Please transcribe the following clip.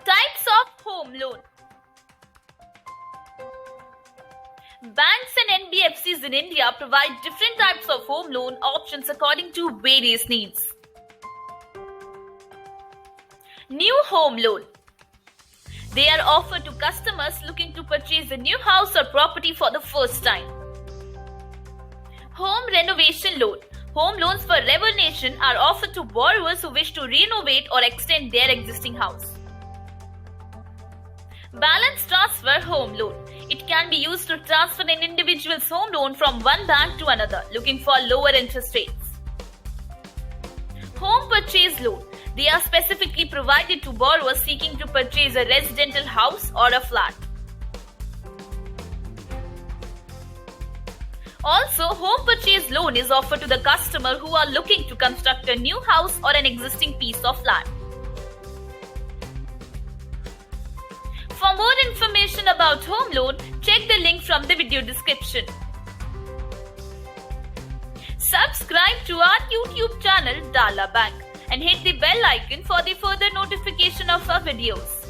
Types of home loan. Banks and NBFCs in India provide different types of home loan options according to various needs. New home loan. They are offered to customers looking to purchase a new house or property for the first time. Home renovation loan. Home loans for renovation are offered to borrowers who wish to renovate or extend their existing house. Balance transfer home loan. It can be used to transfer an individual's home loan from one bank to another, looking for lower interest rates. Home purchase loan. They are specifically provided to borrowers seeking to purchase a residential house or a flat. Also, home purchase loan is offered to the customer who are looking to construct a new house or an existing piece of land. For more information about home loan, check the link from the video description. Subscribe to our YouTube channel Dala Bank and hit the bell icon for the further notification of our videos.